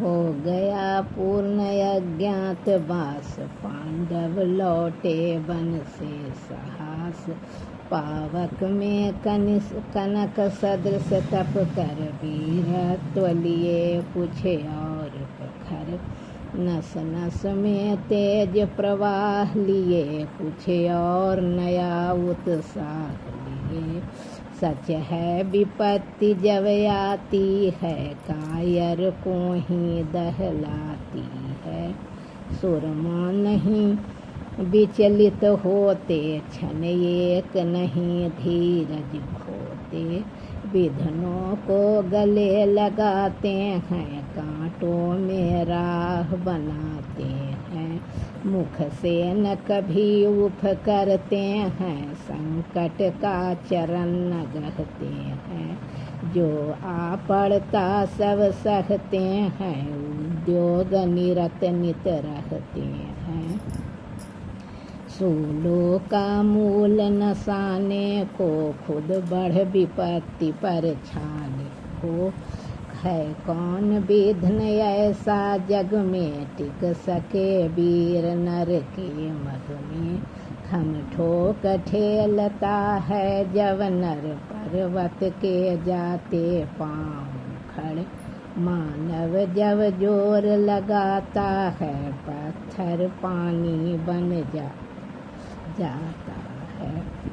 हो गया पूर्ण अज्ञातवास, पांडव लौटे वन से साहस। पावक में कनक सदृश तप कर, वीरत्व लिए पूछे और प्रखर। नस नस में तेज प्रवाह लिए, पूछे और नया उत्साह लिए। सच है विपत्ति जब आती है, कायर को ही दहलाती है। सुरमा नहीं विचलित होते, क्षण एक नहीं धीरज खोते। विघ्नों को गले लगाते हैं, कांटों में राह बनाते हैं। मुख से न कभी उफ करते हैं, संकट का चरण न गहते हैं। जो आ पड़ता सब सहते हैं, उद्योग निरत नित रहते हैं। सूलों का मूल नसाने को, खुद बढ़ विपत्ति पर छाने को। है कौन विघ्न ऐसा जग में, टिक सके वीर नर के मग में। खम ठोक ठेलता है जब नर, पर्वत के जाते पाँव खड़े। मानव जब जोर लगाता है, पत्थर पानी बन जाता है।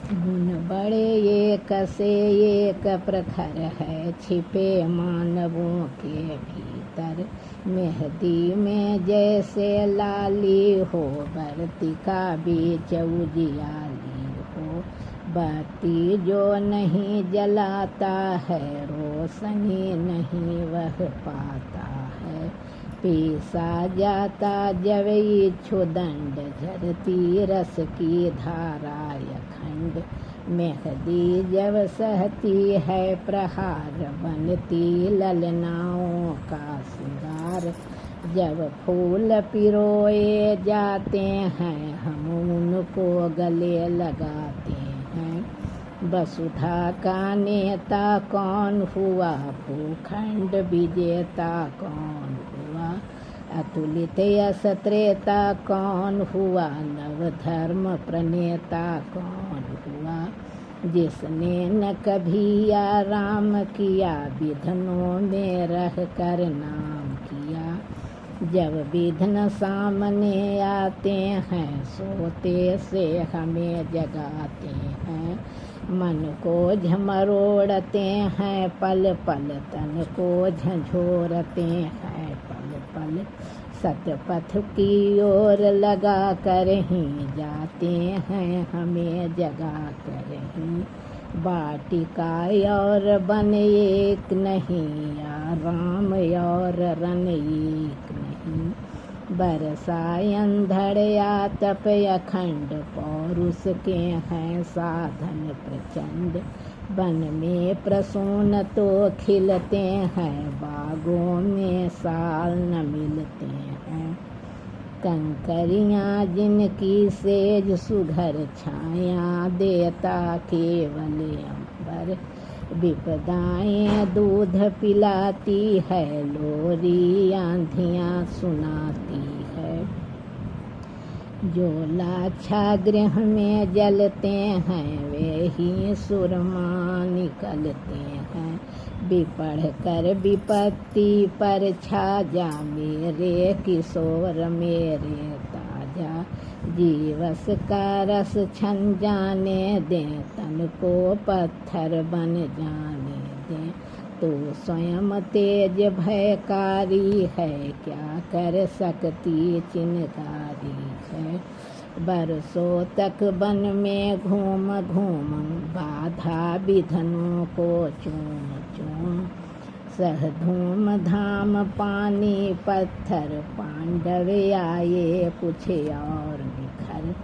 गुण बड़े एक से एक प्रखर है, छिपे मानवों के भीतर। मेहदी में जैसे लाली हो, बरती का बीच उजियाली हो। बत्ती जो नहीं जलाता है, रोशनी नहीं वह पाता है। पीसा जाता जब इच्छु दंड, झरती रस की धारा अखंड। मेहदी जब सहती है प्रहार, बनती ललनाओं का श्रृंगार। जब फूल पिरोए जाते हैं, हम उनको गले लगाते हैं। वसुधा का नेता कौन हुआ, भूखंड विजेता कौन हुआ। अतुलित यश त्रेता कौन हुआ, नव धर्म प्रणेता कौन हुआ। जिसने न कभी आराम किया, विघ्नों में रह कर नाम किया। जब विघ्न सामने आते हैं, सोते से हमें जगाते हैं। मन को झमरोड़ते हैं पल पल, तन को झंझोरते हैं पल पल। सतपथ की ओर लगा कर ही जाते हैं, हमें जगा कर ही। वाटिका और वन एक नहीं, या राम और रन एक नहीं। बरसायन धड़या तप अखंड, पौरुष के हैं साधन प्रचंड। वन में प्रसून तो खिलते हैं, बागों में साल न मिलते हैं। कंकरियाँ जिनकी सेज सुघर, छाया देता केवल अंबर। विपदाएं दूध पिलाती है, लोरी आंधियाँ सुनाती है। जो लाछा गृह में जलते हैं, वे ही सुरमा निकलते हैं। बिपढ़ कर विपत्ति पर छा जा, मेरे किशोर मेरे ताजा। जीवस का रस छन जाने दें, तन को पत्थर बन जाने दें। तो स्वयं तेज भयकारी है, क्या कर सकती चिनकारी है। बरसों तक वन में घूम घूम, बाधा विघ्नों को चूम चूम। सह धूम धाम पानी पत्थर, पांडव आए कुछ और निखर।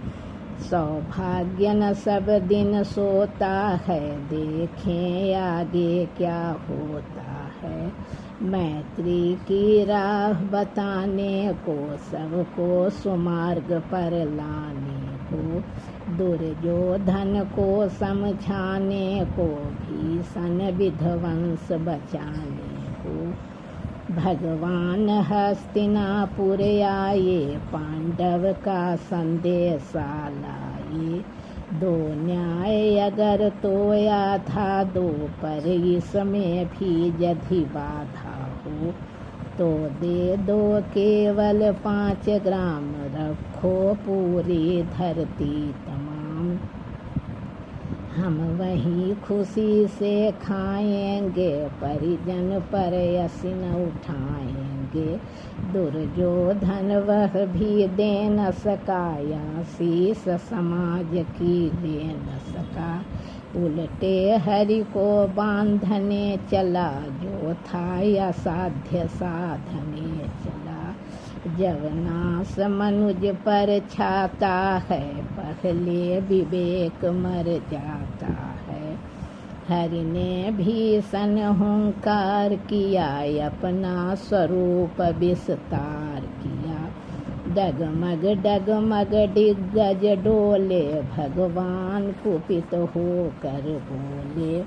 सौभाग्य न सब दिन सोता है, देखें आगे क्या होता है। मैत्री की राह बताने को, सबको सुमार्ग पर लाने हो। दुर्योधन को समझाने को, भीषण विध्वंस बचाने को। भगवान हस्तिनापुर आए, पांडव का संदेशा लाए। दो न्याय अगर तोया था दो, पर इसमें भी यदि बाधा हो, तो दे दो केवल 5 ग्राम, रखो पूरी धरती तमाम। हम वहीं खुशी से खाएंगे, परिजन पर यश न उठाएंगे। दुर्योधन वह भी दे न सका, या शीस समाज की ले न सका। उल्टे हरि को बांधने चला, जो था असाध्य साधने चला। जब नाश मनुज पर छाता है, पहले विवेक मर जाता है। हरि ने भीषण हुंकार किया, अपना स्वरूप विस्तार किया। डगमग डगमग दिग्गज डोले, भगवान कुपित होकर बोले।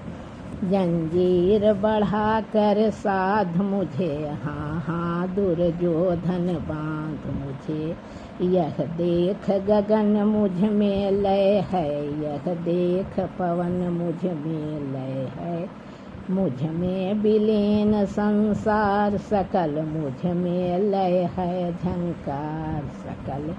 जंजीर बढ़ा कर साध मुझे, हाँ हाँ दुर्योधन बांध मुझे। यह देख गगन मुझ में लय है, यह देख पवन मुझ में लय है। मुझ में विलीन संसार सकल, मुझ में लय है झंकार सकल।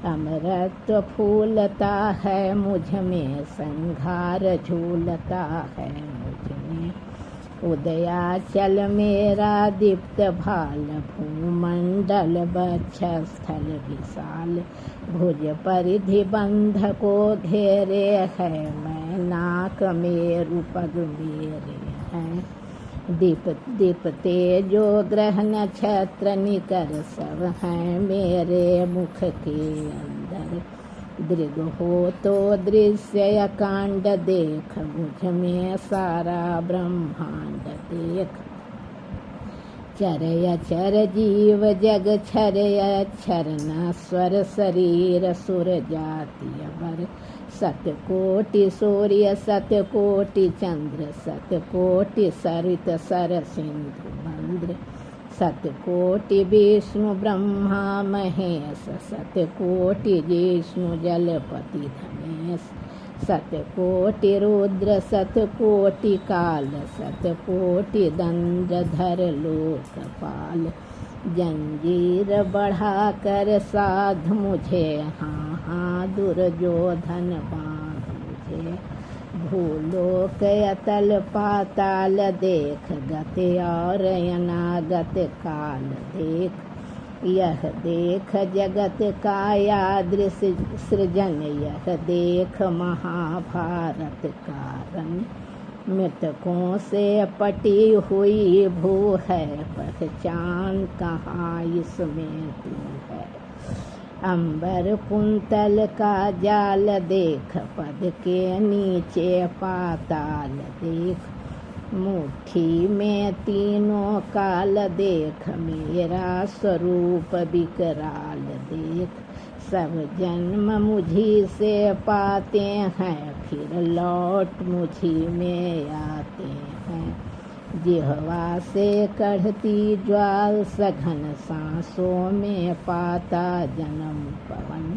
अमृत फूलता है मुझ में, संघार झूलता है मुझ में। उदयाचल मेरा दीप्त भाल, भूमंडल वक्षस्थल विशाल। भुज परिधि बंध को घेरे है, मैं नाक मेरु पग मेरे हैं। दीप तेजो ग्रह नक्षत्र निकर, सब हैं मेरे मुख के अंदर। दृग हो तो दृश्य अकांड देख, मुझ में सारा ब्रह्मांड देख। चर अचर जीव जग छर अक्षर, नश्वर शरीर सुर जाति अमर। सतकोटि सूर्य सतकोटि चंद्र, सतकोटि सरित सर सिंधु मंद्र। सतकोटि विष्णु ब्रह्मा महेश, सतकोटि जिष्णु जलपति धनेश। सतकोटि रुद्र सतकोटि काल, सतकोटि दंडधर लोकपाल। जंजीर बढ़ा कर साध मुझे, हाँ हाँ दुर्योधन बांध मुझे। भूलोक अतल पाताल देख, गति और अनागत काल देख। यह देख जगत का यादृश सृजन, यह देख महाभारत कारण। मृतकों से पटी हुई भू है, पहचान कहाँ इसमें तू है। अंबर कुंतल का जाल देख, पद के नीचे पाताल देख। मुट्ठी में तीनों काल देख, मेरा स्वरूप विकराल देख। सब जन्म मुझी से पाते हैं, फिर लौट मुझी में आते हैं। जिह्वा से कढ़ती ज्वाल सघन, सांसों में पाता जन्म पवन।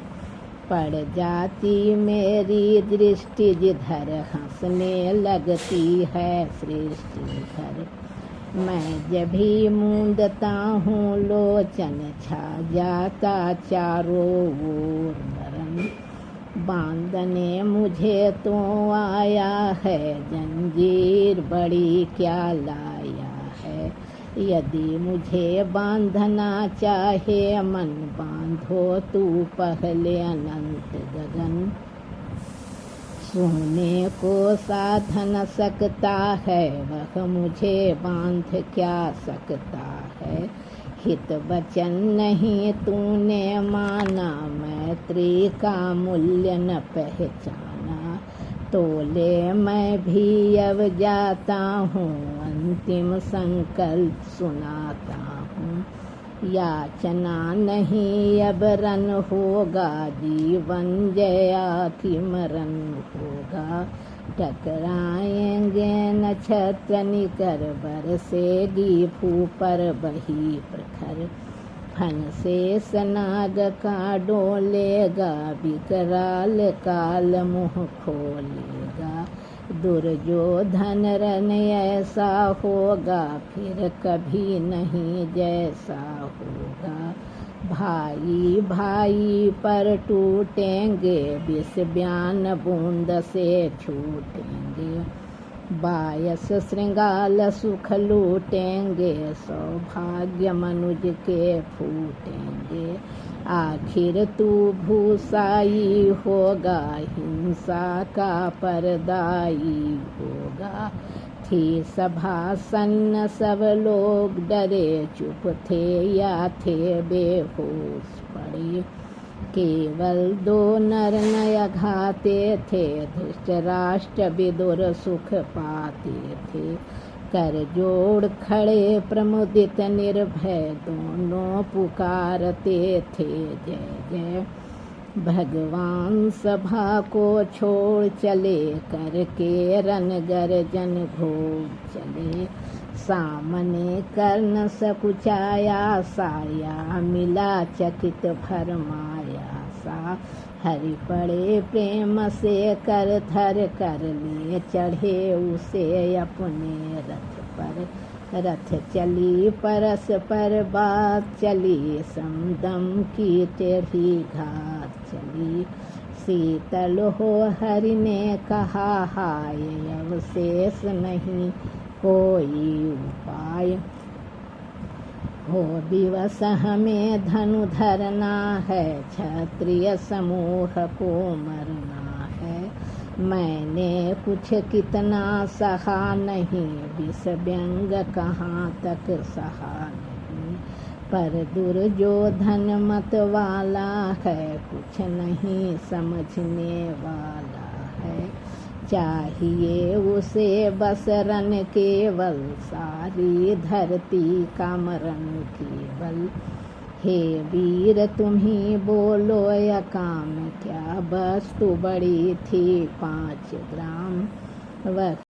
पड़ जाती मेरी दृष्टि जिधर, हंसने लगती है सृष्टि भर। मैं जब भी मूंदता हूँ लोचन, छा जाता चारों ओर मरण। बांधने मुझे तो आया है, जंजीर बड़ी क्या लाया है। यदि मुझे बांधना चाहे मन, बांधो तू पहले अनंत गगन। सोने को साध न सकता है, वह मुझे बांध क्या सकता है। हित वचन नहीं तूने माना, मैत्री का मूल्य न पहचाना। तोले मैं भी अब जाता हूँ, अंतिम संकल्प सुनाता हूँ। याचना नहीं अब रन होगा, जीवन जया की मरण होगा। टकराएंगे नक्षत्र निकर, बरसेगी भू पर बही प्रखर। फन से सनाग का डोलेगा, विकराल काल मुँह खोलेगा। दुर्योधन रन ऐसा होगा, फिर कभी नहीं जैसा होगा। भाई भाई पर टूटेंगे, विष ब्यान बूंद से छूटेंगे। 22 श्रृंगाल सुख लूटेंगे, सौभाग्य मनुज के फूटेंगे। आखिर तू भूसाई होगा, हिंसा का परदाई होगा। थी सभा सन्न सब लोग डरे, चुप थे या थे बेहोश पड़े। केवल 2 नर नय घाते थे, धृतराष्ट्र विदुर सुख पाते थे। कर जोड़ खड़े प्रमुदित निर्भय, दोनों पुकारते थे जय जय। भगवान सभा को छोड़ चले, करके रन गर्जन घोड़ चले। सामने कर्ण सकुचाया, साया मिला चकित भरमाया सा। हरि पड़े प्रेम से कर धर, कर ले चढ़े उसे अपने रथ पर। रथ चली परस पर बात चली, समदम की टेढ़ी घात चली। शीतल हो हरि ने कहा, हाय अवशेष नहीं कोई उपाय। हो दिवस हमें धनु धरना है, क्षत्रिय समूह को मरना है। मैंने कुछ कितना सहा नहीं, विष व्यंग कहाँ तक सहा नहीं। पर दुर्योधन मत वाला है, कुछ नहीं समझने वाला है। चाहिए उसे बस रन केवल, सारी धरती का मरण केवल। हे वीर तुम्ही बोलो या काम क्या, वस्तु बड़ी थी 5 ग्राम। वह